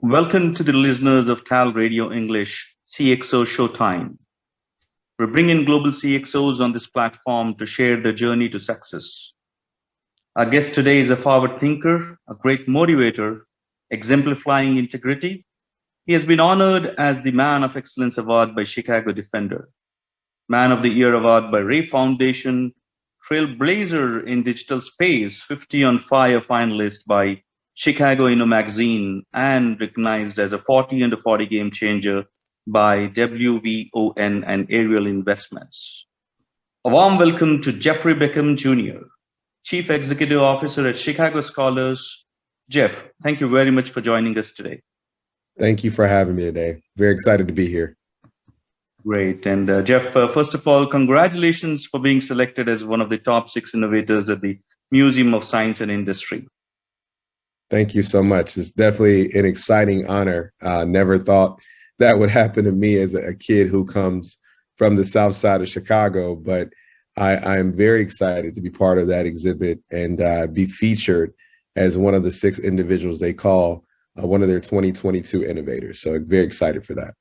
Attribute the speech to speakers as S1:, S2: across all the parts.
S1: Welcome to the listeners of TALRadio English CXO Show Time. We bring in global CXOs on this platform to share their journey to success. Our guest today is a forward thinker, a great motivator, exemplifying integrity. He has been honored as the Man of Excellence Award by Chicago Defender, Man of the Year Award by Ray Foundation, Trailblazer in Digital Space, 50 on Fire finalist by Chicago Inno Magazine, and recognized as a 40 under 40 game changer by WVON and Ariel Investments. A warm welcome to Jeffery Beckham Jr., Chief Executive Officer at Chicago Scholars. Jeff, thank you very much for joining us today.
S2: Thank you for having me today. Very excited to be here.
S1: Great. And Jeff, first of all, congratulations for being selected as one of the top 6 innovators at the Museum of Science and Industry.
S2: Thank you so much. It's definitely an exciting honor. Never thought that would happen to me as a kid who comes from the South Side of Chicago, but I am very excited to be part of that exhibit and be featured as one of the 6 individuals they call one of their 2022 innovators. So very excited for that.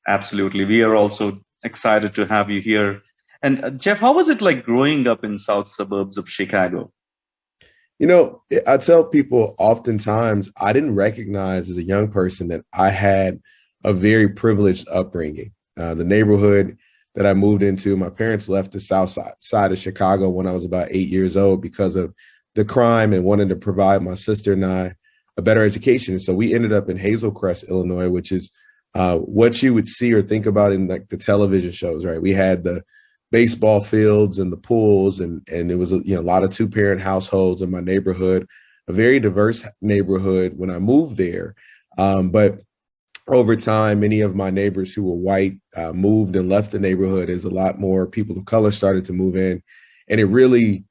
S2: Absolutely.
S1: We are also excited to have you here. And Jeff, how was it like growing up in South suburbs of Chicago?
S2: You know, I tell people oftentimes I didn't recognize as a young person that I had a very privileged upbringing. The neighborhood that I moved into, my parents left the South side of Chicago when I was about 8 years old because of the crime and wanted to provide my sister and I a better education. So we ended up in Hazel Crest, Illinois, which is what you would see or think about in like the television shows, right? We had the baseball fields and the pools, and it was a lot of 2-parent households in my neighborhood, a very diverse neighborhood when I moved there. But over time, many of my neighbors who were white moved and left the neighborhood as a lot more people of color started to move in. And it really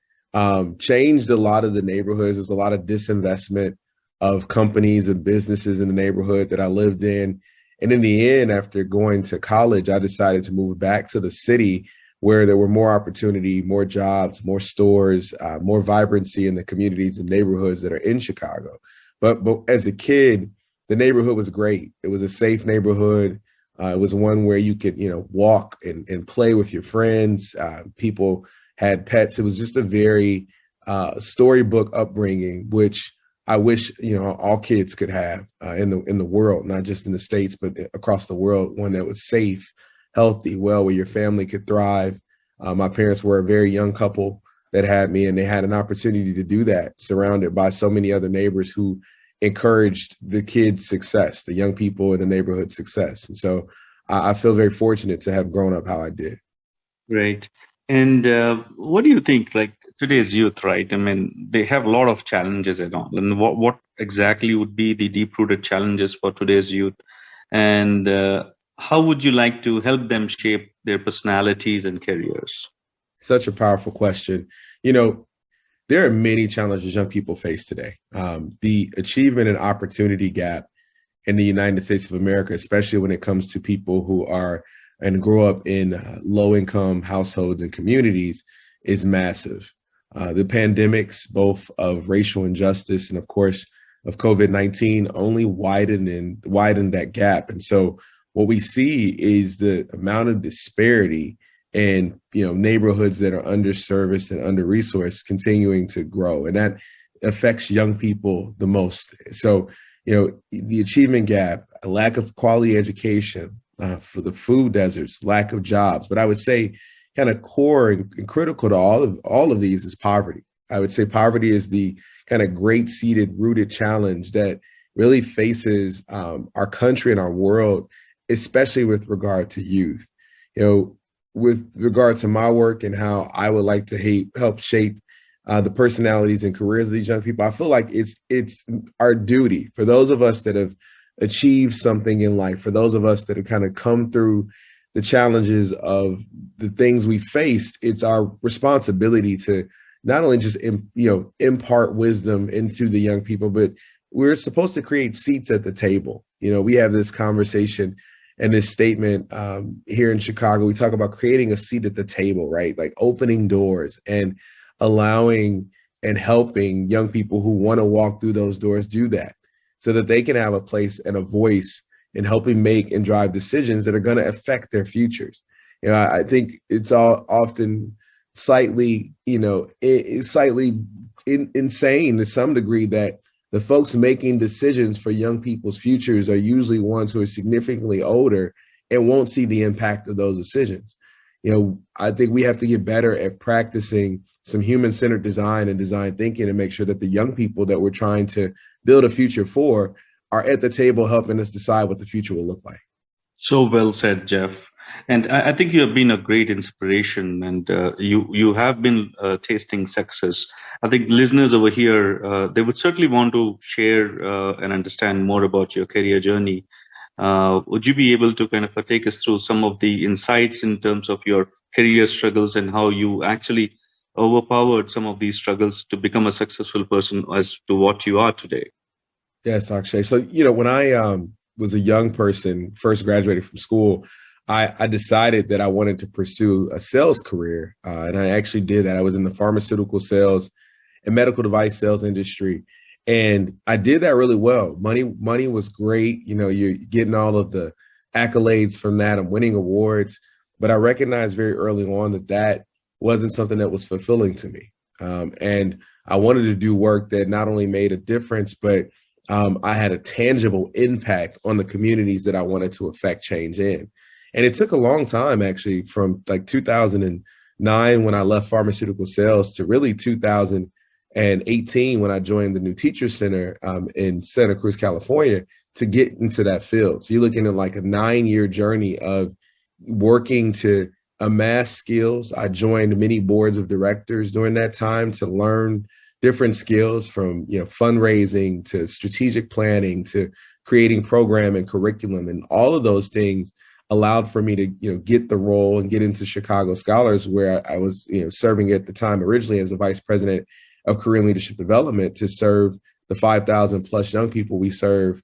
S2: changed a lot of the neighborhoods. There's a lot of disinvestment of companies and businesses in the neighborhood that I lived in. And in the end, after going to college, I decided to move back to the city where there were more opportunity, more jobs, more stores, more vibrancy in the communities and neighborhoods that are in Chicago. But as a kid, the neighborhood was great. It was a safe neighborhood. It was one where you could, walk and play with your friends. People had pets. It was just a very storybook upbringing, which I wish, all kids could have in the world, not just in the States, but across the world, one that was safe, healthy, where your family could thrive. My parents were a very young couple that had me, and they had an opportunity to do that, surrounded by so many other neighbors who encouraged the kids' success, the young people in the neighborhood success. And so I feel very fortunate to have grown up how I did.
S1: Great. And what do you think, like today's youth, right? I mean, they have a lot of challenges and all. And what exactly would be the deep-rooted challenges for today's youth? And how would you like to help them shape their personalities and careers?
S2: Such a powerful question. There are many challenges young people face today. The achievement and opportunity gap in the United States of America, especially when it comes to people who are and grow up in low-income households and communities, is massive. The pandemics, both of racial injustice and, of course, of COVID-19, only widened that gap. And so what we see is the amount of disparity in neighborhoods that are underserviced and under-resourced continuing to grow, and that affects young people the most. So the achievement gap, a lack of quality education, for the food deserts, lack of jobs. But I would say kind of core and critical to all of these is poverty. I would say poverty is the kind of great seated rooted challenge that really faces our country and our world, especially with regard to youth. With regard to my work and how I would like to help shape the personalities and careers of these young people, I feel like it's our duty for those of us that have achieved something in life, for those of us that have kind of come through the challenges of the things we faced. It's our responsibility to not only just impart wisdom into the young people, but we're supposed to create seats at the table. We have this conversation and this statement here in Chicago. We talk about creating a seat at the table, right? Like opening doors and allowing and helping young people who want to walk through those doors do that so that they can have a place and a voice in helping make and drive decisions that are going to affect their futures. I think it's all often slightly, slightly insane to some degree that the folks making decisions for young people's futures are usually ones who are significantly older and won't see the impact of those decisions. I think we have to get better at practicing some human-centered design and design thinking and make sure that the young people that we're trying to build a future for are at the table helping us decide what the future will look like.
S1: So well said, Jeff. And I think you have been a great inspiration, and you have been tasting success. I think listeners over here, they would certainly want to share and understand more about your career journey. Would you be able to kind of take us through some of the insights in terms of your career struggles and how you actually overpowered some of these struggles to become a successful person as to what you are today?
S2: Yes, Akshay. So, when I was a young person, first graduated from school, I decided that I wanted to pursue a sales career. And I actually did that. I was in the pharmaceutical sales and medical device sales industry. And I did that really well. Money was great. You're getting all of the accolades from that. I'm winning awards. But I recognized very early on that wasn't something that was fulfilling to me. And I wanted to do work that not only made a difference, but I had a tangible impact on the communities that I wanted to affect change in. And it took a long time, actually, from like 2009 when I left pharmaceutical sales to really 2018 when I joined the New Teacher Center in Santa Cruz, California, to get into that field. So you're looking at like a 9-year journey of working to amass skills. I joined many boards of directors during that time to learn different skills from fundraising to strategic planning to creating program and curriculum, and all of those things allowed for me to get the role and get into Chicago Scholars, where I was serving at the time originally as the vice president of career and leadership development to serve the 5,000 plus young people we serve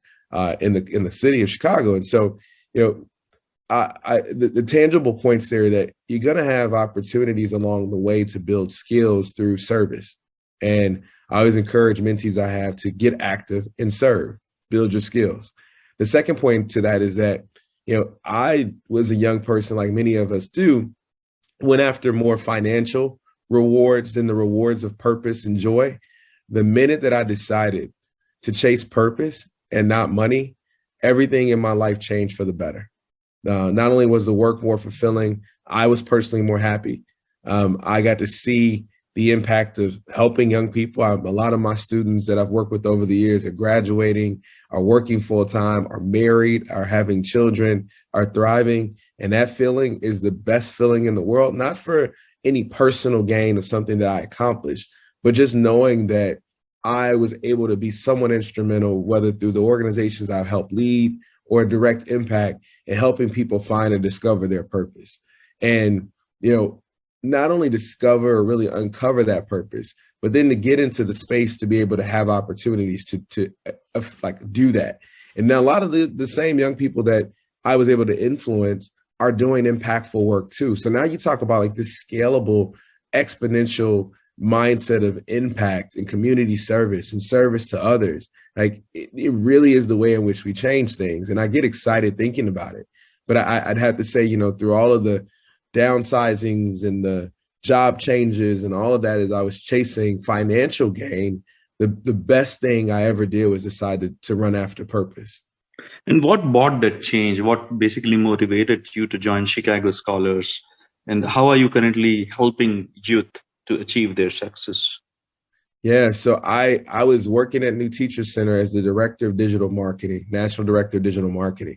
S2: in the city of Chicago. And so the tangible points there that you're going to have opportunities along the way to build skills through service. And I always encourage mentees I have to get active and serve, build your skills. The second point to that is that, I was a young person, like many of us do, went after more financial rewards than the rewards of purpose and joy. The minute that I decided to chase purpose and not money, everything in my life changed for the better. Not only was the work more fulfilling, I was personally more happy. I got to see the impact of helping young people. A lot of my students that I've worked with over the years are graduating, are working full time, are married, are having children, are thriving. And that feeling is the best feeling in the world, not for any personal gain of something that I accomplished, but just knowing that I was able to be somewhat instrumental, whether through the organizations I've helped lead or a direct impact in helping people find and discover their purpose. And, not only discover or really uncover that purpose, but then to get into the space to be able to have opportunities to do that. And now a lot of the same young people that I was able to influence are doing impactful work too. So now you talk about like this scalable, exponential mindset of impact and community service and service to others. Like it really is the way in which we change things. And I get excited thinking about it. But I'd have to say, through all of the downsizings and the job changes and all of that, as I was chasing financial gain, the best thing I ever did was decide to run after purpose.
S1: And what brought that change? What basically motivated you to join Chicago Scholars? And how are you currently helping youth to achieve their success?
S2: Yeah, so I was working at New Teacher Center as the director of digital marketing, national director of digital marketing.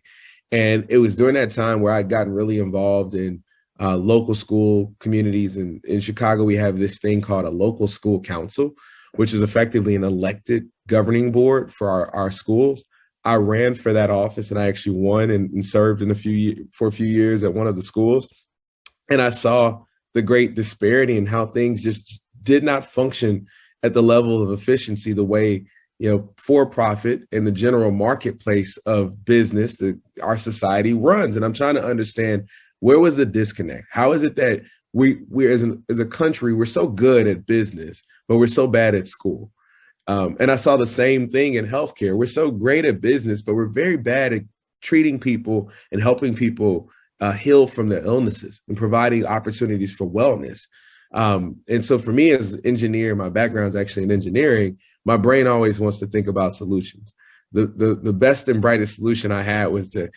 S2: And it was during that time where I'd gotten really involved in local school communities. And in Chicago, we have this thing called a local school council, which is effectively an elected governing board for our schools. I ran for that office and I actually won and served for a few years at one of the schools. And I saw the great disparity in how things just did not function at the level of efficiency, the way, for profit and the general marketplace of business that our society runs. And I'm trying to understand, where was the disconnect? How is it that we as a country, we're so good at business, but we're so bad at school. And I saw the same thing in healthcare. We're so great at business, but we're very bad at treating people and helping people heal from their illnesses and providing opportunities for wellness. And so for me as an engineer, my background is actually in engineering, my brain always wants to think about solutions. The best and brightest solution I had was to,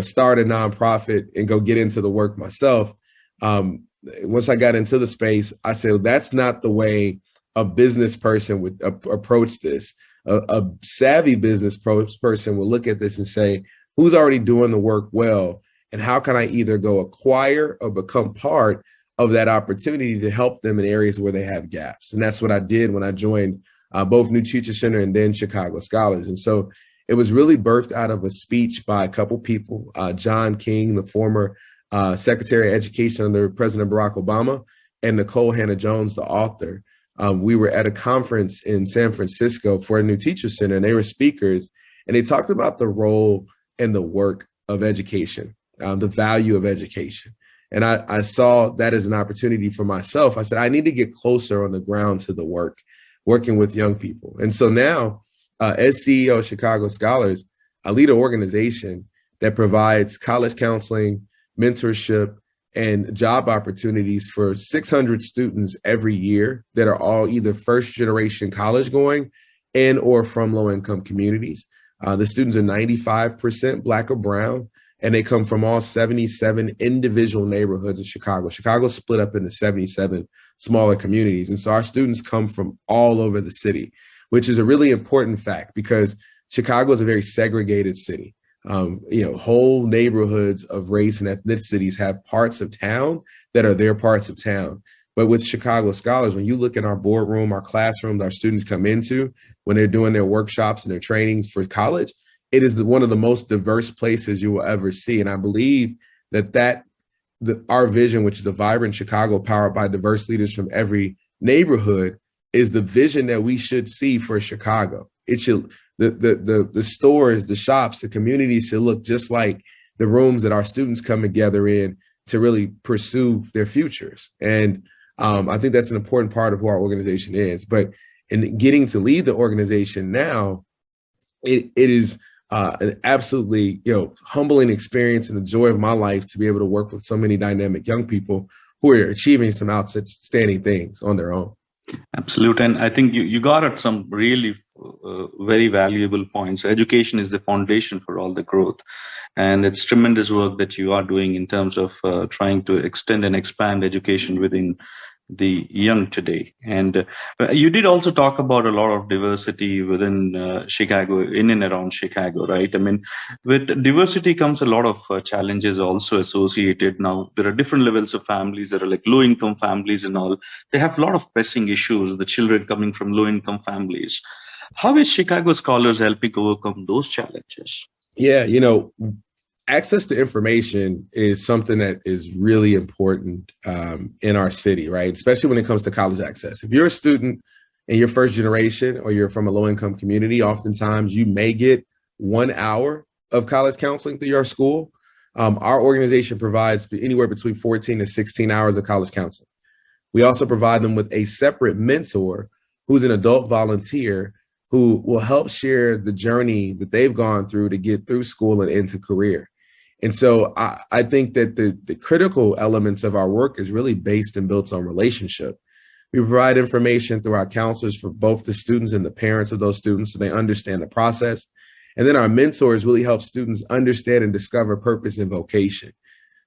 S2: start a nonprofit and go get into the work myself. Once I got into the space, I said, well, that's not the way a business person would approach this. A savvy business person will look at this and say, who's already doing the work well? And how can I either go acquire or become part of that opportunity to help them in areas where they have gaps? And that's what I did when I joined both New Teacher Center and then Chicago Scholars. And so it was really birthed out of a speech by a couple people, John King, the former Secretary of Education under President Barack Obama, and Nicole Hannah-Jones, the author. We were at a conference in San Francisco for a New Teacher Center, and they were speakers, and they talked about the role and the work of education, the value of education. And I saw that as an opportunity for myself. I said, I need to get closer on the ground to the work, working with young people. And so now, as CEO of Chicago Scholars, I lead an organization that provides college counseling, mentorship, and job opportunities for 600 students every year that are all either first generation college going and or from low income communities. The students are 95% Black or brown, and they come from all 77 individual neighborhoods of Chicago. Chicago's split up into 77 smaller communities. And so our students come from all over the city, which is a really important fact because Chicago is a very segregated city. Whole neighborhoods of race and ethnicities have parts of town that are their parts of town. But with Chicago Scholars, when you look in our boardroom, our classrooms, our students come into, when they're doing their workshops and their trainings for college, it is one of the most diverse places you will ever see. And I believe that our vision, which is a vibrant Chicago powered by diverse leaders from every neighborhood, is the vision that we should see for Chicago. It should, the stores, the shops, the communities should look just like the rooms that our students come together in to really pursue their futures. And I think that's an important part of who our organization is. But in getting to lead the organization now, it is an absolutely humbling experience and the joy of my life to be able to work with so many dynamic young people who are achieving some outstanding things on their own.
S1: Absolutely. And I think you got at some really very valuable points. Education is the foundation for all the growth. And it's tremendous work that you are doing in terms of trying to extend and expand education within the young today. And you did also talk about a lot of diversity within Chicago, in and around Chicago, right? I mean, with diversity comes a lot of challenges also associated. Now, there are different levels of families. There are like low-income families and all. They have a lot of pressing issues, the children coming from low-income families. How is Chicago Scholars helping overcome those challenges?
S2: Yeah, access to information is something that is really important in our city, right? Especially when it comes to college access. If you're a student and you're first generation or you're from a low income community, oftentimes you may get 1 hour of college counseling through your school. Our organization provides anywhere between 14 to 16 hours of college counseling. We also provide them with a separate mentor who's an adult volunteer who will help share the journey that they've gone through to get through school and into career. And so I think that the critical elements of our work is really based and built on relationship. We provide information through our counselors for both the students and the parents of those students so they understand the process. And then our mentors really help students understand and discover purpose and vocation.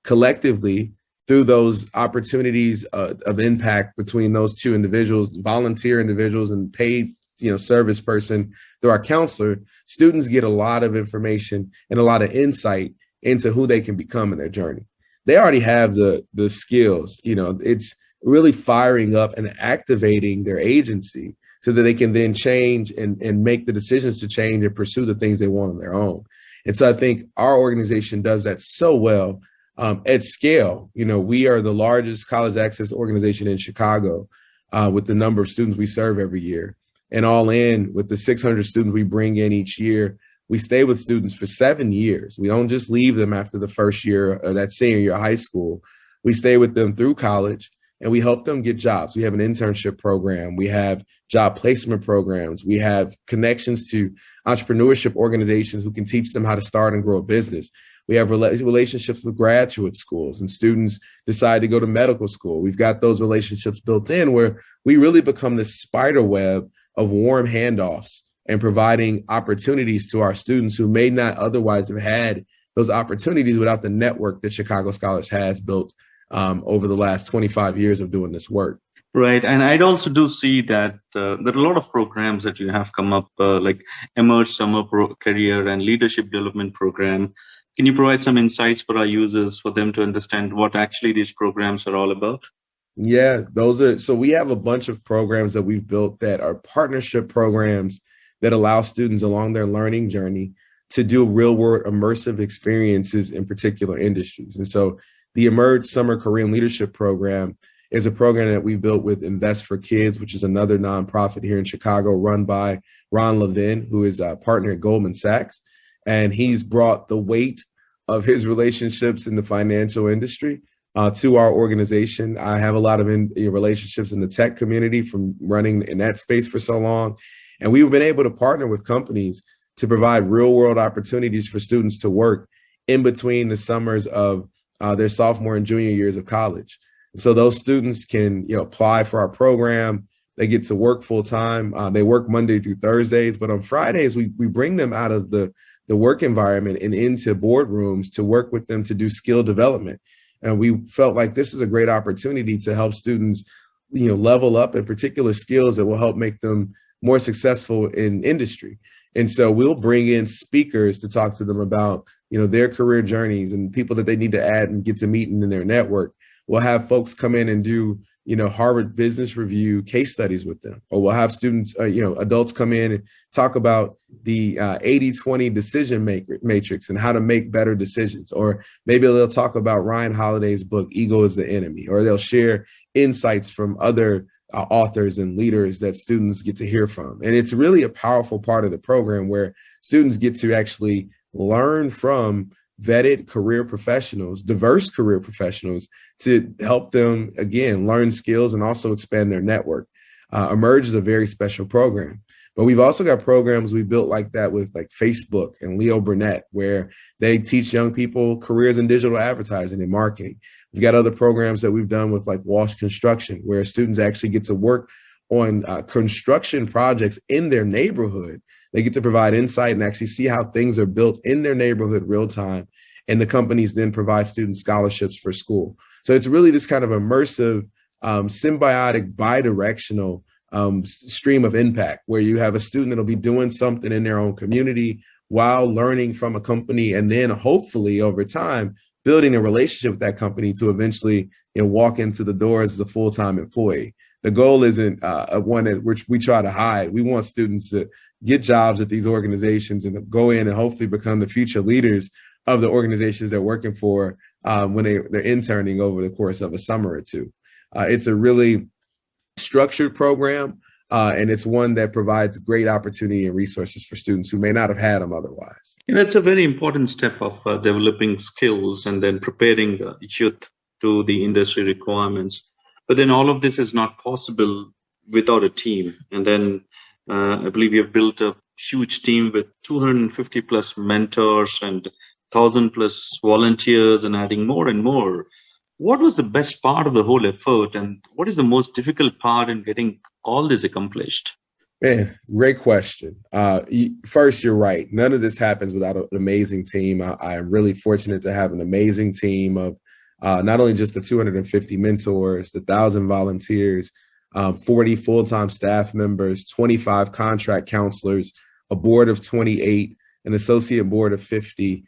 S2: Collectively, through those opportunities of impact between those two individuals, volunteer individuals and paid service person through our counselor, students get a lot of information and a lot of insight into who they can become in their journey. They already have the skills, it's really firing up and activating their agency so that they can then change and make the decisions to change and pursue the things they want on their own. And so I think our organization does that so well at scale. We are the largest college access organization in Chicago with the number of students we serve every year. And all in with the 600 students we bring in each year, we stay with students for 7 years. We don't just leave them after the first year or that senior year of high school. We stay with them through college. and we help them get jobs. We have an internship program. We have job placement programs. We have connections to entrepreneurship organizations who can teach them how to start and grow a business. We have relationships with graduate schools, and students decide to go to medical school. We've got those relationships built in where we really become this spider web of warm handoffs and providing opportunities to our students who may not otherwise have had those opportunities without the network that Chicago Scholars has built over the last 25 years of doing this work.
S1: Right. And I'd also do see that there are a lot of programs that you have come up, like Emerge Summer Career and Leadership Development Program. Can you provide some insights for our users for them to understand what actually these programs are all about?
S2: Yeah, so we have a bunch of programs that we've built that are partnership programs that allow students along their learning journey to do real world immersive experiences in particular industries. And so the Emerge Summer Career and Leadership Program is a program that we built with Invest for Kids, which is another nonprofit here in Chicago run by Ron Levin, who is a partner at Goldman Sachs. And he's brought the weight of his relationships in the financial industry to our organization. I have a lot of relationships in the tech community from running in that space for so long. And we've been able to partner with companies to provide real world opportunities for students to work in between the summers of their sophomore and junior years of college. So those students can apply for our program. They get to work full time. They work Monday through Thursdays, but on Fridays, we bring them out of the work environment and into boardrooms to work with them to do skill development. And we felt like this is a great opportunity to help students, level up in particular skills that will help make them more successful in industry. And so we'll bring in speakers to talk to them about, their career journeys and people that they need to add and get to meet in their network. We'll have folks come in and do, Harvard Business Review case studies with them, or we'll have students, adults come in and talk about the 80-20 decision matrix and how to make better decisions. Or maybe they'll talk about Ryan Holiday's book, Ego is the Enemy, or they'll share insights from other authors and leaders that students get to hear from. And it's really a powerful part of the program where students get to actually learn from vetted career professionals, diverse career professionals, to help them, again, learn skills and also expand their network. Emerge is a very special program, but we've also got programs we built like that with like Facebook and Leo Burnett, where they teach young people careers in digital advertising and marketing. We've got other programs that we've done with like Walsh Construction, where students actually get to work on construction projects in their neighborhood. They get to provide insight and actually see how things are built in their neighborhood real time. And the companies then provide student scholarships for school. So it's really this kind of immersive, symbiotic, bidirectional stream of impact, where you have a student that'll be doing something in their own community while learning from a company, and then hopefully over time, building a relationship with that company to eventually walk into the doors as a full-time employee. The goal isn't one at which we try to hide. We want students to get jobs at these organizations and go in and hopefully become the future leaders of the organizations they're working for when they're interning over the course of a summer or two. It's a really structured program, and it's one that provides great opportunity and resources for students who may not have had them otherwise.
S1: And that's a very important step of developing skills and then preparing the youth to the industry requirements. But then all of this is not possible without a team. And then I believe you've built a huge team with 250 plus mentors and 1,000 plus volunteers, and adding more and more. What was the best part of the whole effort, and what is the most difficult part in getting all this accomplished?
S2: Man, great question. First, you're right. None of this happens without an amazing team. I am really fortunate to have an amazing team of not only just the 250 mentors, the 1,000 volunteers, 40 full-time staff members, 25 contract counselors, a board of 28, an associate board of 50.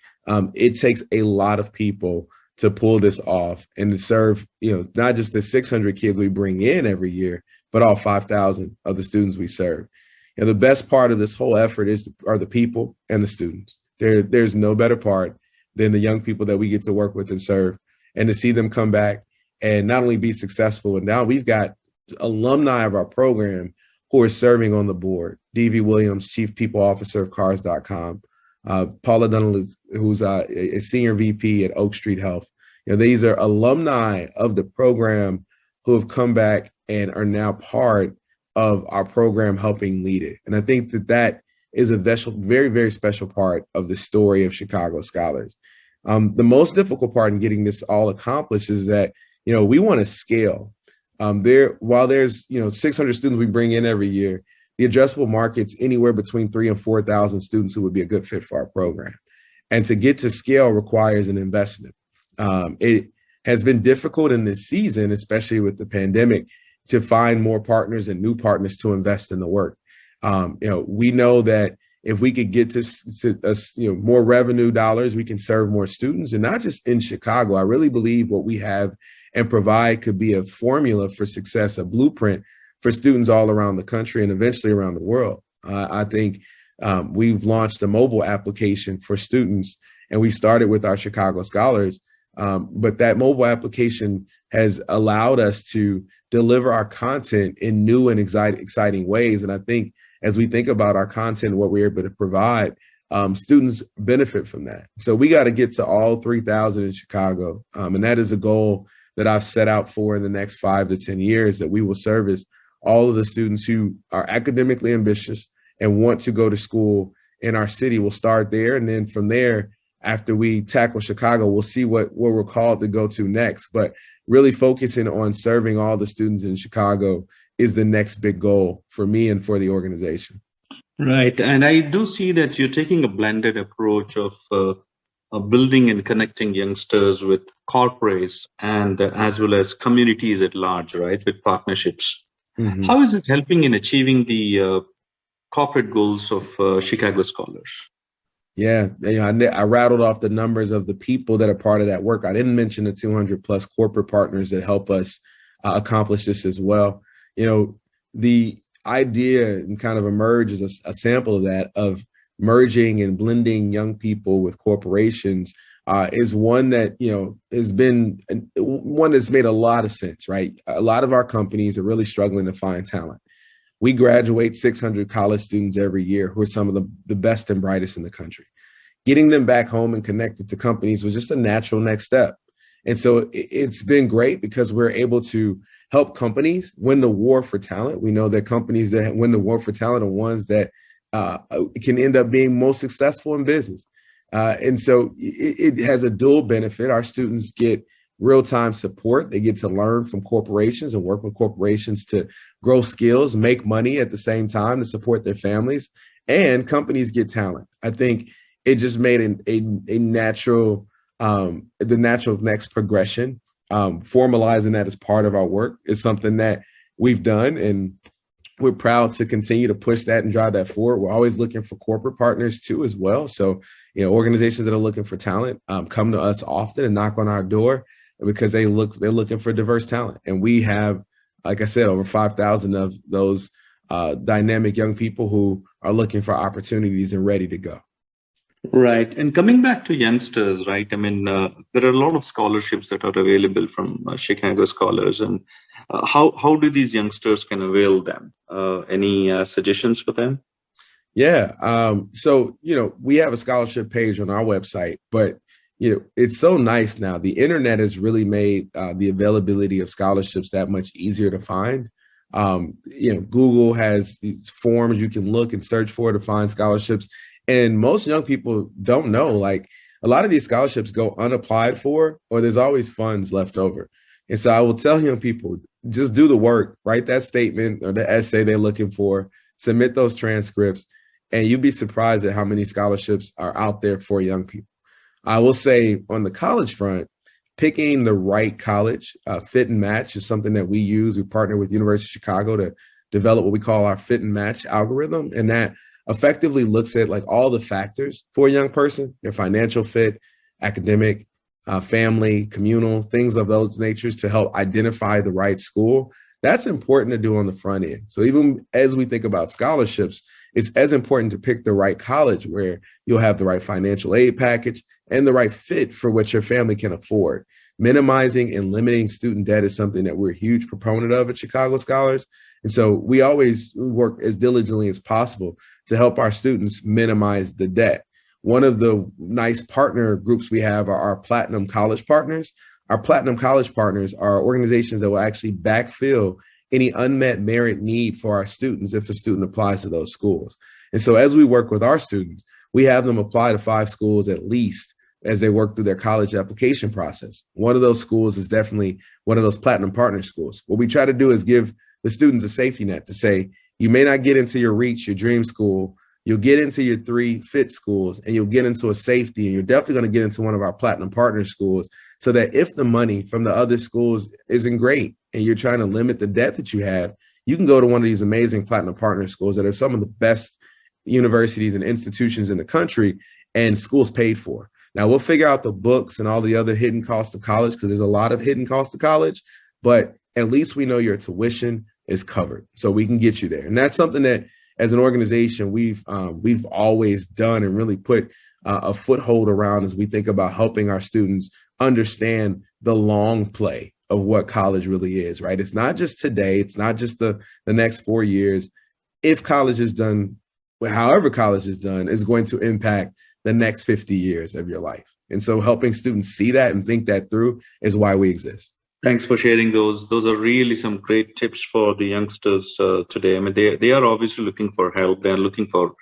S2: It takes a lot of people to pull this off and to serve, not just the 600 kids we bring in every year, but all 5,000 of the students we serve. And the best part of this whole effort are the people and the students. There's no better part than the young people that we get to work with and serve, and to see them come back and not only be successful. And now we've got alumni of our program who are serving on the board. D.V. Williams, Chief People Officer of Cars.com. Paula Dunnell, who's a senior VP at Oak Street Health. These are alumni of the program who have come back and are now part of our program helping lead it. And I think that is a very, very special part of the story of Chicago Scholars. The most difficult part in getting this all accomplished is that, we want to scale. While there's, 600 students we bring in every year, the addressable market's anywhere between 3,000 and 4,000 students who would be a good fit for our program. And to get to scale requires an investment. It has been difficult in this season, especially with the pandemic, to find more partners and new partners to invest in the work. We know that if we could get to more revenue dollars, we can serve more students, and not just in Chicago. I really believe what we have and provide could be a formula for success, a blueprint for students all around the country and eventually around the world. I think we've launched a mobile application for students, and we started with our Chicago Scholars. But that mobile application has allowed us to deliver our content in new and exciting ways. And I think as we think about our content, what we're able to provide, students benefit from that. So we got to get to all 3,000 in Chicago. And that is a goal that I've set out for in the next 5 to 10 years, that we will service all of the students who are academically ambitious and want to go to school in our city. We'll start there. And then from there, after we tackle Chicago, we'll see what we're called to go to next. But really focusing on serving all the students in Chicago is the next big goal for me and for the organization.
S1: Right. And I do see that you're taking a blended approach of building and connecting youngsters with corporates and as well as communities at large, right, with partnerships. Mm-hmm. How is it helping in achieving the corporate goals of Chicago Scholars?
S2: Yeah, I rattled off the numbers of the people that are part of that work. I didn't mention the 200 plus corporate partners that help us accomplish this as well. The idea and kind of emerge as a sample of that, of merging and blending young people with corporations, is one that, has been one that's made a lot of sense, right? A lot of our companies are really struggling to find talent. We graduate 600 college students every year who are some of the best and brightest in the country. Getting them back home and connected to companies was just a natural next step. And so it's been great because we're able to help companies win the war for talent. We know that companies that win the war for talent are ones that can end up being most successful in business. And so it has a dual benefit. Our students get real-time support. They get to learn from corporations and work with corporations to grow skills, make money at the same time to support their families, and companies get talent. I think it just made a natural, the natural next progression. Formalizing that as part of our work is something that we've done, and we're proud to continue to push that and drive that forward. We're always looking for corporate partners too, as well. So, organizations that are looking for talent come to us often and knock on our door, because they're looking for diverse talent. And we have, like I said, over 5,000 of those dynamic young people who are looking for opportunities and ready to go.
S1: Right. And coming back to youngsters, right? I mean, there are a lot of scholarships that are available from Chicago Scholars. And how do these youngsters can avail them? Any suggestions for them?
S2: Yeah. So, we have a scholarship page on our website, but it's so nice now. The internet has really made the availability of scholarships that much easier to find. Google has these forms you can look and search for to find scholarships. And most young people don't know, like, a lot of these scholarships go unapplied for, or there's always funds left over. And so I will tell young people, just do the work, write that statement or the essay they're looking for, submit those transcripts, and you'd be surprised at how many scholarships are out there for young people. I will say on the college front, picking the right college, fit and match is something that we use. We partner with University of Chicago to develop what we call our fit and match algorithm. And that effectively looks at like all the factors for a young person, their financial fit, academic, family, communal, things of those natures to help identify the right school. That's important to do on the front end. So even as we think about scholarships, it's as important to pick the right college where you'll have the right financial aid package and the right fit for what your family can afford. Minimizing and limiting student debt is something that we're a huge proponent of at Chicago Scholars. And so we always work as diligently as possible to help our students minimize the debt. One of the nice partner groups we have are our Platinum College Partners. our Platinum College partners are organizations that will actually backfill any unmet merit need for our students if a student applies to those schools. And so as we work with our students, we have them apply to 5 schools at least as they work through their college application process. One of those schools is definitely one of those Platinum Partner schools. What we try to do is give the students a safety net to say, you may not get into your dream school, you'll get into your 3 fit schools, and you'll get into a safety, and you're definitely going to get into one of our Platinum Partner schools, so that if the money from the other schools isn't great and you're trying to limit the debt that you have, you can go to one of these amazing Platinum Partner schools that are some of the best universities and institutions in the country, and schools paid for. Now, we'll figure out the books and all the other hidden costs of college, because there's a lot of hidden costs of college, but at least we know your tuition is covered, so we can get you there. And that's something that as an organization, we've always done and really put a foothold around as we think about helping our students understand the long play of what college really is, right? It's not just today. It's not just the next 4 years. If college is done, however college is done, is going to impact the next 50 years of your life. And so helping students see that and think that through is why we exist.
S1: Thanks for sharing those. Those are really some great tips for the youngsters today. I mean, they are obviously looking for help. They are looking for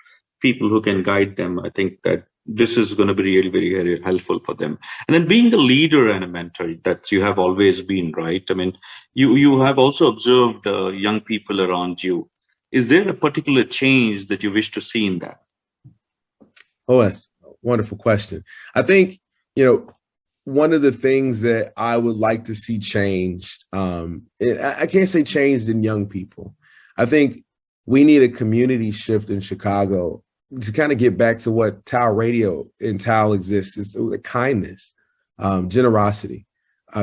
S1: people who can guide them. I think that this is going to be really very, very helpful for them. And then being a leader and a mentor that you have always been, right? I mean, you have also observed young people around you. Is there a particular change that you wish to see in that?
S2: Oh, that's a wonderful question. I think, one of the things that I would like to see changed, I can't say changed in young people. I think we need a community shift in Chicago to kind of get back to what TALRadio and TAL exists, is kindness, generosity,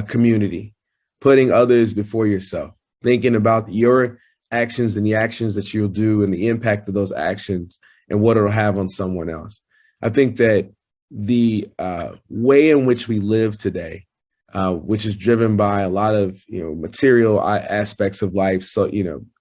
S2: community, putting others before yourself, thinking about your actions and the actions that you'll do and the impact of those actions and what it'll have on someone else. I think that the way in which we live today, which is driven by a lot of material aspects of life, so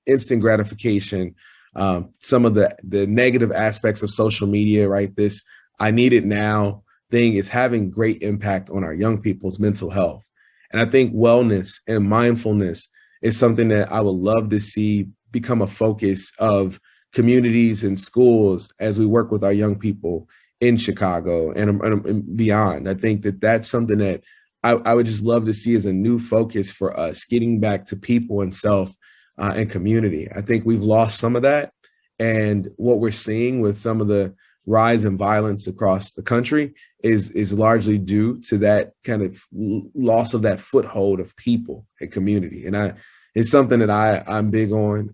S2: instant gratification, some of the negative aspects of social media, right? This "I need it now" thing is having great impact on our young people's mental health. And I think wellness and mindfulness is something that I would love to see become a focus of communities and schools as we work with our young people in Chicago and beyond. I think that that's something that I would just love to see as a new focus for us, getting back to people and self and community. I think we've lost some of that. And what we're seeing with some of the rise in violence across the country is largely due to that kind of loss of that foothold of people and community. And it's something that I'm big on.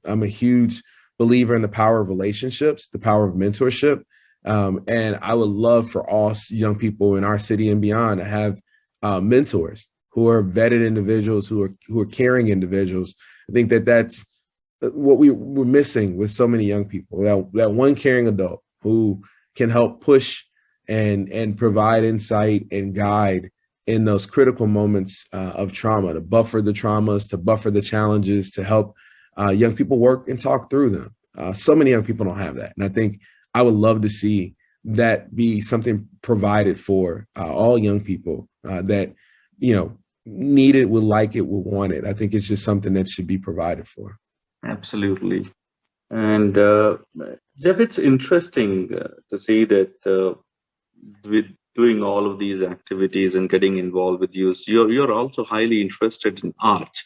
S2: I'm a huge believer in the power of relationships, the power of mentorship. And I would love for all young people in our city and beyond to have mentors who are vetted individuals, who are caring individuals. I think that that's what we're missing with so many young people, that one caring adult who can help push and provide insight and guide in those critical moments of trauma, to buffer the traumas, to buffer the challenges, to help young people work and talk through them. So many young people don't have that. And I think I would love to see that be something provided for all young people that, need it, would like it, would want it. I think it's just something that should be provided for.
S1: Absolutely. And Jeff, it's interesting to see that with doing all of these activities and getting involved with youth, you're also highly interested in art,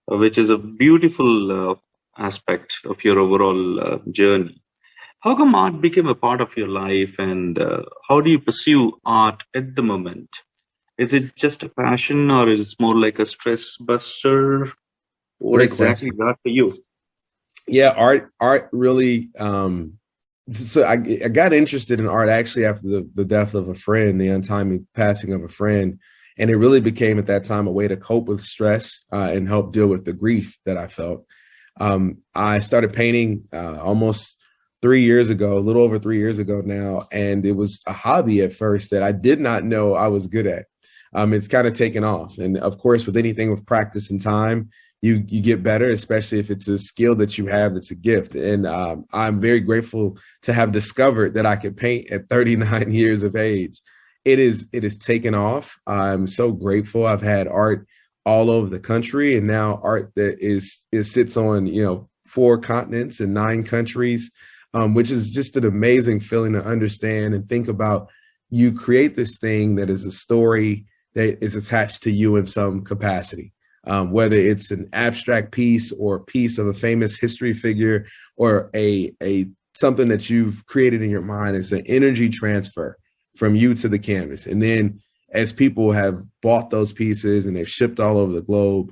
S1: which is a beautiful aspect of your overall journey. How come art became a part of your life, and how do you pursue art at the moment? Is it just a passion, or is it more like a stress buster? What
S2: Great
S1: exactly
S2: question.
S1: got for you?
S2: Yeah, art really. So I got interested in art actually after the death of a friend, the untimely passing of a friend. And it really became at that time a way to cope with stress and help deal with the grief that I felt. I started painting almost 3 years ago, a little over 3 years ago now. And it was a hobby at first that I did not know I was good at. It's kind of taken off. And of course, with anything with practice and time, you get better, especially if it's a skill that you have, it's a gift. And I'm very grateful to have discovered that I could paint at 39 years of age. it is taken off. I'm so grateful. I've had art all over the country, and now art that sits on, you know, 4 continents and 9 countries, which is just an amazing feeling to understand and think about. You create this thing that is a story that is attached to you in some capacity, whether it's an abstract piece or a piece of a famous history figure, or a something that you've created in your mind. It's an energy transfer from you to the canvas. And then as people have bought those pieces and they've shipped all over the globe,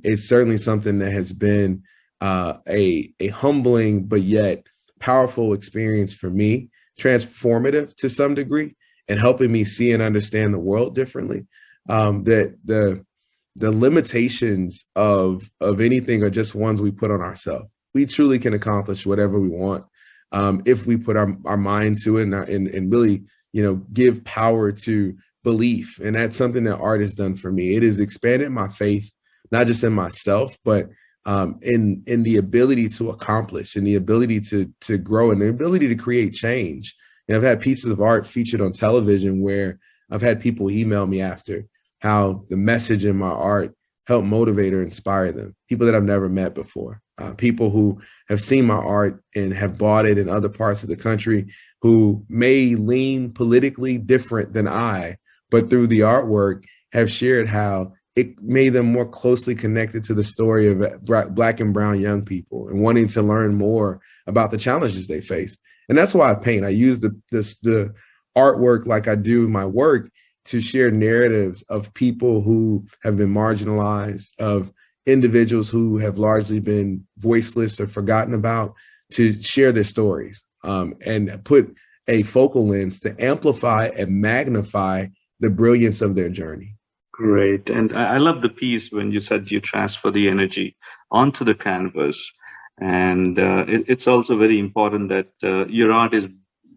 S2: it's certainly something that has been a humbling but yet powerful experience for me, transformative to some degree, and helping me see and understand the world differently. That the limitations of anything are just ones we put on ourselves. We truly can accomplish whatever we want if we put our mind to it and really, you know, give power to belief. And that's something that art has done for me. It has expanded my faith, not just in myself, but in the ability to accomplish, and the ability to grow, and the ability to create change. And I've had pieces of art featured on television where I've had people email me after how the message in my art helped motivate or inspire them. People that I've never met before, people who have seen my art and have bought it in other parts of the country, who may lean politically different than I, but through the artwork have shared how it made them more closely connected to the story of Black and brown young people and wanting to learn more about the challenges they face. And that's why I paint. I use the artwork like I do my work to share narratives of people who have been marginalized, of individuals who have largely been voiceless or forgotten about, to share their stories and put a focal lens to amplify and magnify the brilliance of their journey.
S1: Great. And I love the piece when you said you transfer the energy onto the canvas. And it's also very important that your art is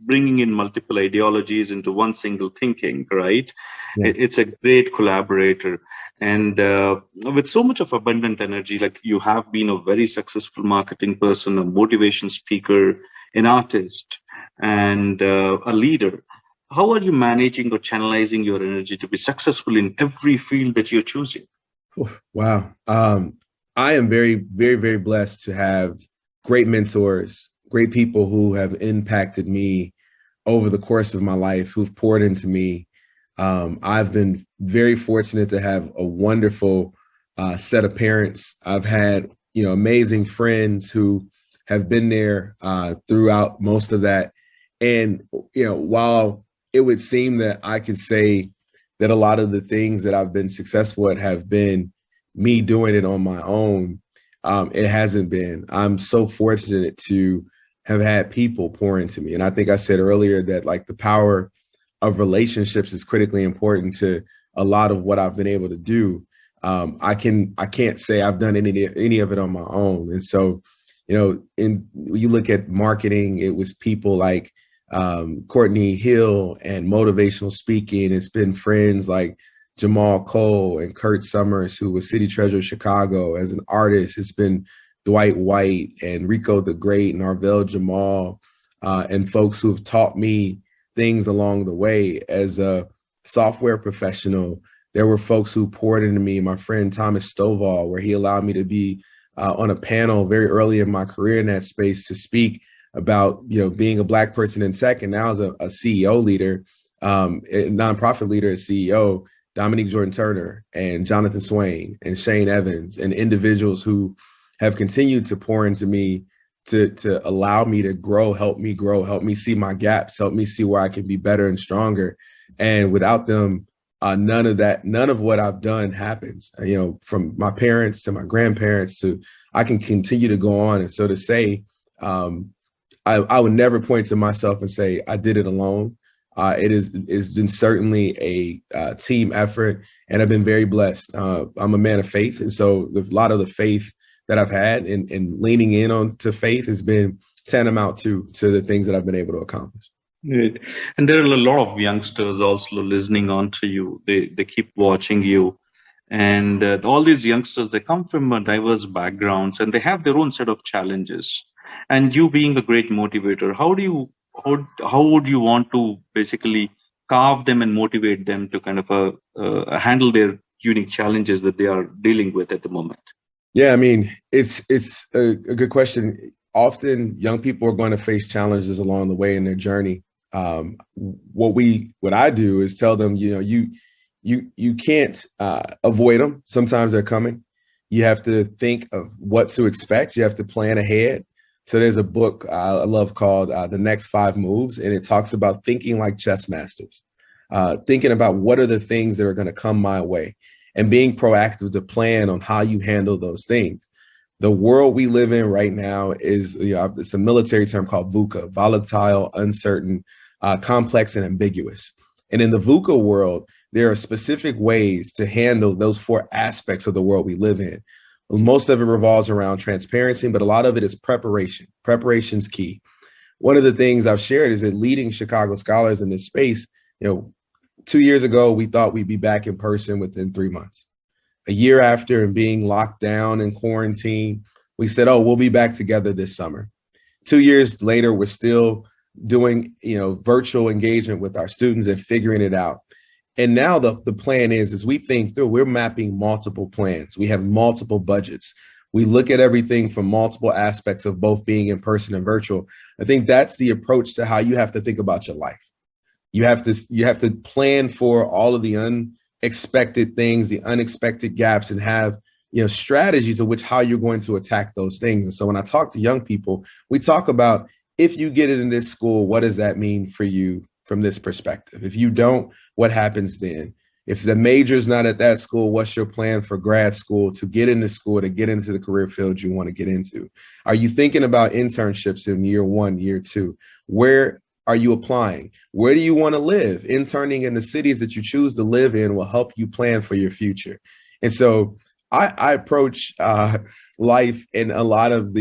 S1: bringing in multiple ideologies into one single thinking, right?
S2: Yeah.
S1: It's a great collaborator. And with so much of abundant energy, like you have been a very successful marketing person, a motivation speaker, an artist, and a leader. How are you managing or channelizing your energy to be successful in every field that you're choosing?
S2: Wow. I am very, very, very blessed to have great mentors, great people who have impacted me over the course of my life, who've poured into me. I've been very fortunate to have a wonderful set of parents. I've had, you know, amazing friends who have been there throughout most of that. And, you know, while it would seem that I could say that a lot of the things that I've been successful at have been me doing it on my own, it hasn't been. I'm so fortunate to have had people pour into me. And I think I said earlier that, like, the power of relationships is critically important to a lot of what I've been able to do. I can't say I've done any of it on my own. And so, you know, when you look at marketing, it was people like Courtney Hill and motivational speaking. It's been friends like Jamal Cole and Kurt Summers, who was City Treasurer of Chicago. As an artist, it's been Dwight White and Rico the Great and Arvell Jamal, and folks who have taught me things along the way. As a software professional, there were folks who poured into me. My friend Thomas Stovall, where he allowed me to be on a panel very early in my career in that space to speak about, you know, being a Black person in tech. And now as a CEO leader, a nonprofit leader, as CEO, Dominique Jordan Turner and Jonathan Swain and Shane Evans, and individuals who have continued to pour into me to allow me to grow, help me see my gaps, help me see where I can be better and stronger. And without them, none of what I've done happens. You know, from my parents to my grandparents to, I can continue to go on. And so to say, I would never point to myself and say I did it alone. It's been certainly a team effort, and I've been very blessed. I'm a man of faith, and so a lot of the faith that I've had and leaning in on to faith has been tantamount to the things that I've been able to accomplish.
S1: Right. And there are a lot of youngsters also listening on to you. They keep watching you. And all these youngsters, they come from diverse backgrounds and they have their own set of challenges. And you being a great motivator, how would you want to basically carve them and motivate them to kind of handle their unique challenges that they are dealing with at the moment?
S2: Yeah, I mean, it's a good question. Often young people are going to face challenges along the way in their journey. What I do is tell them, you can't avoid them. Sometimes they're coming. You have to think of what to expect. You have to plan ahead. So there's a book I love called The Next 5 Moves, and it talks about thinking like chess masters, thinking about what are the things that are going to come my way and being proactive to plan on how you handle those things. The world we live in right now is, it's a military term called VUCA, volatile, uncertain, complex, and ambiguous. And in the VUCA world, there are specific ways to handle those 4 aspects of the world we live in. Most of it revolves around transparency, but a lot of it is preparation. Preparation's key. One of the things I've shared is that leading Chicago scholars in this space, 2 years ago, we thought we'd be back in person within 3 months. A year after and being locked down and quarantined, we said, oh, we'll be back together this summer. 2 years later, we're still doing, virtual engagement with our students and figuring it out. And now the plan is, as we think through, we're mapping multiple plans. We have multiple budgets. We look at everything from multiple aspects of both being in person and virtual. I think that's the approach to how you have to think about your life. You have to plan for all of the unexpected things, the unexpected gaps, and have strategies of which how you're going to attack those things. And so when I talk to young people, we talk about, if you get it in this school, what does that mean for you from this perspective? If you don't, what happens then? If the major's not at that school, what's your plan for grad school to get into school, to get into the career field you want to get into? Are you thinking about internships in year 1, year 2? Where are you applying? Where do you want to live? Interning in the cities that you choose to live in will help you plan for your future. And so I approach life in a lot of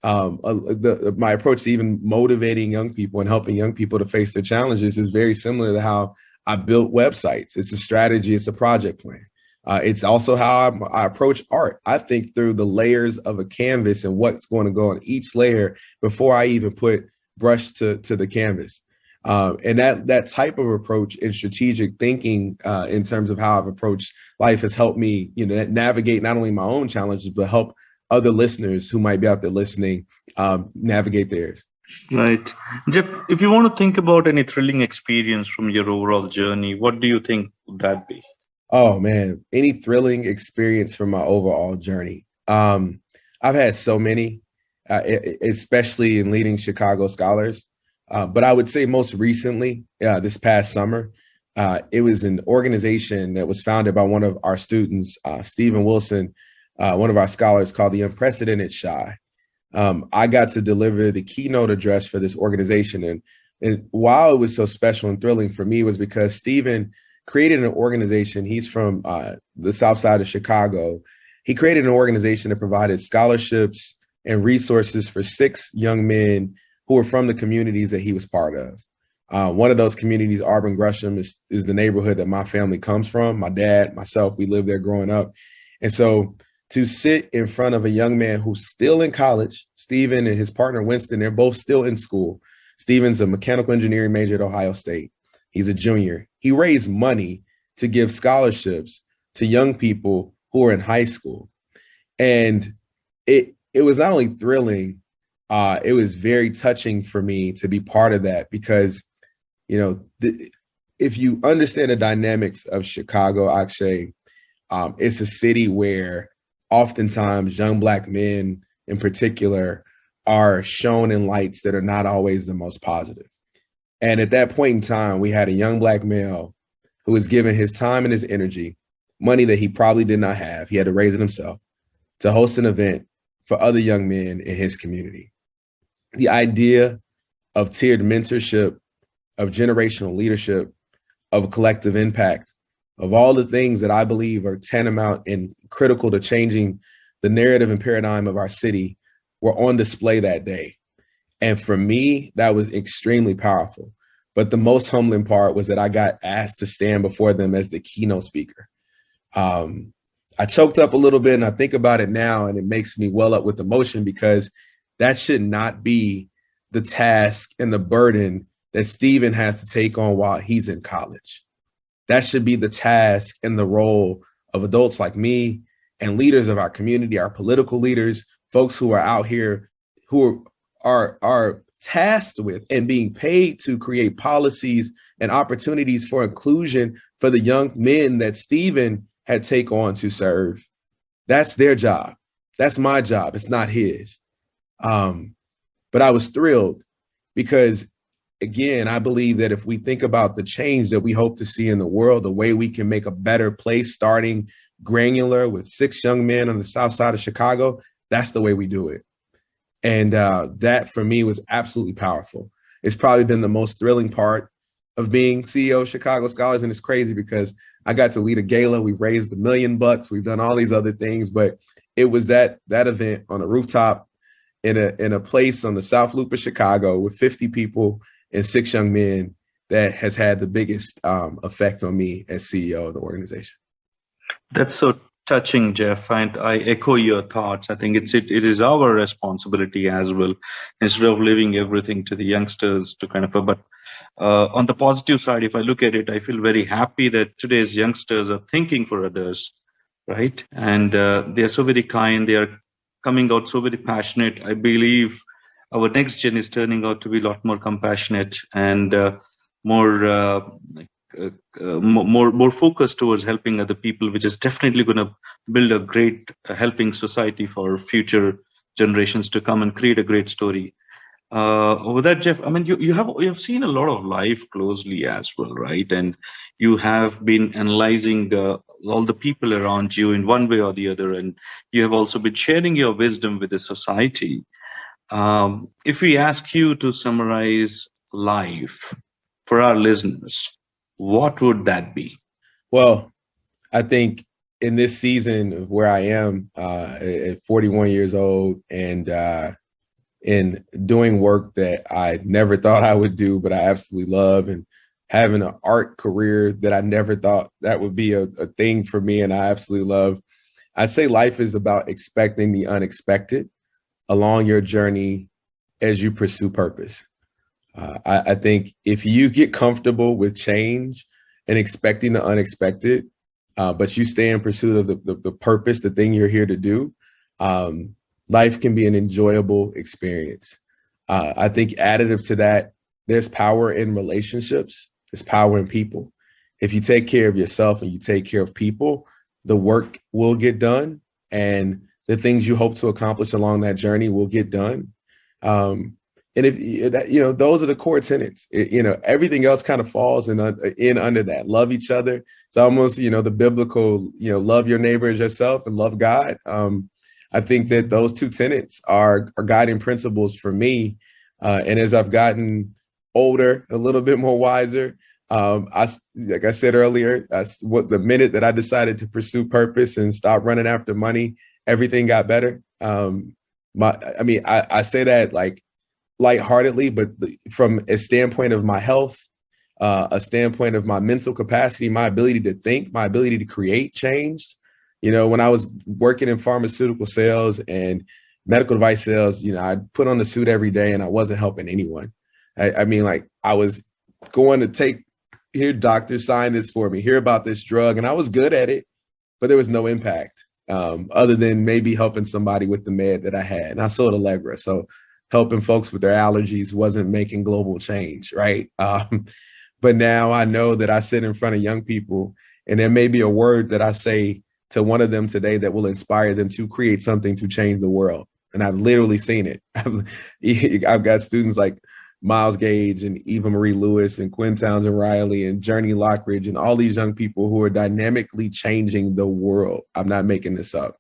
S2: my approach to even motivating young people and helping young people to face their challenges is very similar to how I built websites. It's a strategy. It's a project plan. It's also how I approach art. I think through the layers of a canvas and what's going to go on each layer before I even put brush to the canvas. And that type of approach and strategic thinking in terms of how I've approached life has helped me, navigate not only my own challenges, but help other listeners who might be out there listening navigate theirs.
S1: Right. Jeff, if you want to think about any thrilling experience from your overall journey, what do you think would that be?
S2: Oh, man, any thrilling experience from my overall journey. I've had so many, especially in leading Chicago scholars. But I would say most recently, this past summer, it was an organization that was founded by one of our students, Stephen Wilson, one of our scholars, called the Unprecedented Shy. I got to deliver the keynote address for this organization. And while it was so special and thrilling for me was because Stephen created an organization. He's from the South Side of Chicago. He created an organization that provided scholarships and resources for 6 young men who were from the communities that he was part of. One of those communities, Auburn Gresham, is the neighborhood that my family comes from. My dad, myself, we lived there growing up. And so to sit in front of a young man who's still in college, Stephen and his partner, Winston, they're both still in school. Stephen's a mechanical engineering major at Ohio State. He's a junior. He raised money to give scholarships to young people who are in high school. And it was not only thrilling, it was very touching for me to be part of that because, if you understand the dynamics of Chicago, Akshay, it's a city where oftentimes young Black men in particular are shown in lights that are not always the most positive. And at that point in time, we had a young Black male who was given his time and his energy, money that he probably did not have. He had to raise it himself to host an event for other young men in his community. The idea of tiered mentorship, of generational leadership, of collective impact, of all the things that I believe are tantamount and critical to changing the narrative and paradigm of our city were on display that day. And for me, that was extremely powerful. But the most humbling part was that I got asked to stand before them as the keynote speaker. I choked up a little bit and I think about it now and it makes me well up with emotion because that should not be the task and the burden that Stephen has to take on while he's in college. That should be the task and the role of adults like me and leaders of our community, our political leaders, folks who are out here who are tasked with and being paid to create policies and opportunities for inclusion for the young men that Stephen had take on to serve. That's their job. That's my job. It's not his. But I was thrilled because, again, I believe that if we think about the change that we hope to see in the world, the way we can make a better place, starting granular with 6 young men on the south side of Chicago, that's the way we do it. And that for me was absolutely powerful. It's probably been the most thrilling part of being CEO of Chicago Scholars. And it's crazy because I got to lead a gala. We've raised $1 million. We've done all these other things, but it was that event on a rooftop in a place on the South Loop of Chicago with 50 people and 6 young men that has had the biggest effect on me as CEO of the organization.
S1: That's so touching, Jeff, and I echo your thoughts. I think it is our responsibility as well, instead of leaving everything to the youngsters to kind of. But on the positive side, if I look at it, I feel very happy that today's youngsters are thinking for others, right? And they are so very kind. They are coming out so very passionate. I believe our next gen is turning out to be a lot more compassionate and more. More focused towards helping other people, which is definitely going to build a great helping society for future generations to come and create a great story. Over that, Jeff, I mean, you have seen a lot of life closely as well, right? And you have been analyzing all the people around you in one way or the other, and you have also been sharing your wisdom with the society. If we ask you to summarize life for our listeners, what would that be?
S2: Well, I think in this season of where I am at 41 years old and in doing work that I never thought I would do, but I absolutely love, and having an art career that I never thought that would be a thing for me and I absolutely love, I'd say life is about expecting the unexpected along your journey as you pursue purpose. I think if you get comfortable with change and expecting the unexpected, but you stay in pursuit of the purpose, the thing you're here to do, life can be an enjoyable experience. I think additive to that, there's power in relationships. There's power in people. If you take care of yourself and you take care of people, the work will get done and the things you hope to accomplish along that journey will get done. And if that, those are the core tenets. Everything else kind of falls in under that. Love each other. It's almost, the biblical, love your neighbor as yourself and love God. I think that those 2 tenets are guiding principles for me. And as I've gotten older, a little bit more wiser, like I said earlier, the minute that I decided to pursue purpose and stop running after money, everything got better. I say that like lightheartedly, but from a standpoint of my health, a standpoint of my mental capacity, my ability to think, my ability to create changed. When I was working in pharmaceutical sales and medical device sales, I put on the suit every day and I wasn't helping anyone. I was going to here, doctor, sign this for me, hear about this drug. And I was good at it, but there was no impact other than maybe helping somebody with the med that I had. And I sold Allegra. So helping folks with their allergies wasn't making global change, right? But now I know that I sit in front of young people and there may be a word that I say to one of them today that will inspire them to create something to change the world. And I've literally seen it. I've got students like Miles Gage and Eva Marie Lewis and Quinn Townsend Riley and Journey Lockridge and all these young people who are dynamically changing the world. I'm not making this up.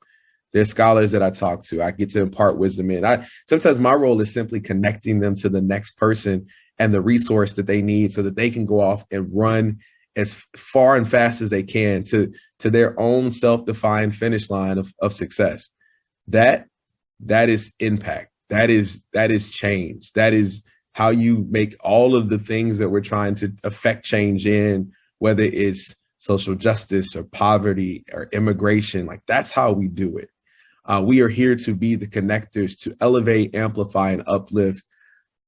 S2: They're scholars that I talk to. I get to impart wisdom in. Sometimes my role is simply connecting them to the next person and the resource that they need so that they can go off and run as far and fast as they can to their own self-defined finish line of success. That is impact. That is change. That is how you make all of the things that we're trying to affect change in, whether it's social justice or poverty or immigration. Like, that's how we do it. We are here to be the connectors to elevate, amplify, and uplift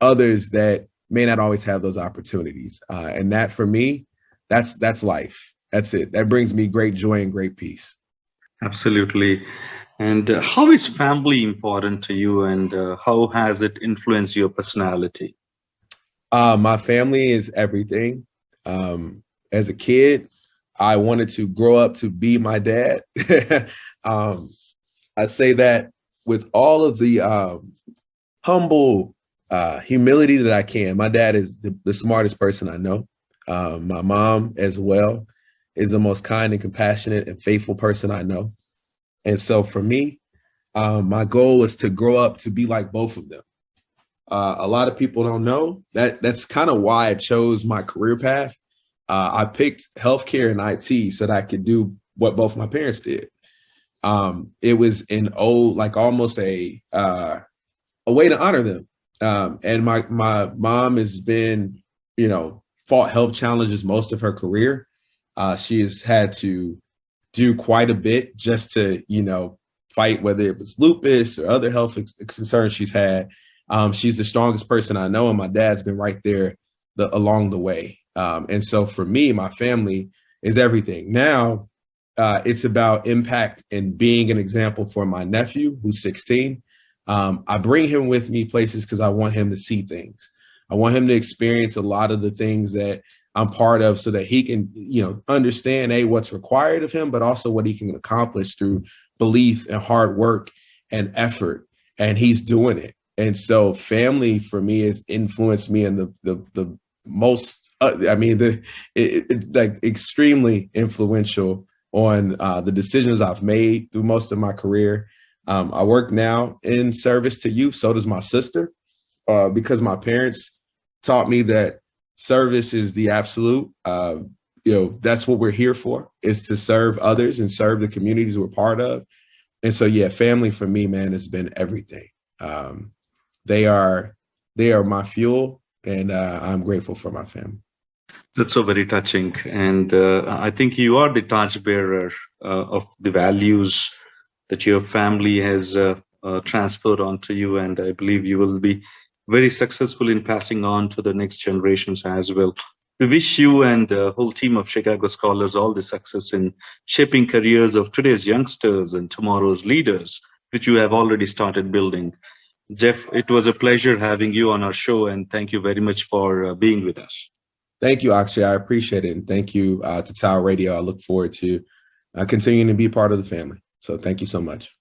S2: others that may not always have those opportunities. And that for me, that's life. That's it. That brings me great joy and great peace.
S1: Absolutely. And how is family important to you, and how has it influenced your personality?
S2: My family is everything. As a kid, I wanted to grow up to be my dad. I say that with all of the humble humility that I can. My dad is the smartest person I know. My mom as well is the most kind and compassionate and faithful person I know. And so for me, my goal was to grow up to be like both of them. A lot of people don't know that's kind of why I chose my career path. I picked healthcare and IT so that I could do what both my parents did. It was almost a way to honor them. And my mom has been, fought health challenges most of her career. She has had to do quite a bit just to, fight whether it was lupus or other health concerns she's had. She's the strongest person I know, and my dad's been right there along the way. And so for me, my family is everything. Now, it's about impact and being an example for my nephew, who's 16. I bring him with me places because I want him to see things. I want him to experience a lot of the things that I'm part of so that he can, understand what's required of him, but also what he can accomplish through belief and hard work and effort. And he's doing it. And so family for me has influenced me in the most, extremely influential on the decisions I've made through most of my career. I work now in service to youth. So does my sister, because my parents taught me that service is the absolute. That's what we're here for, is to serve others and serve the communities we're part of. And so, family for me, man, has been everything. They are my fuel, and I'm grateful for my family.
S1: That's so very touching. And I think you are the torchbearer of the values that your family has transferred onto you. And I believe you will be very successful in passing on to the next generations as well. We wish you and the whole team of Chicago Scholars all the success in shaping careers of today's youngsters and tomorrow's leaders, which you have already started building. Jeff, it was a pleasure having you on our show, and thank you very much for being with us.
S2: Thank you, Akshay. I appreciate it. And thank you to TALRadio. I look forward to continuing to be part of the family. So thank you so much.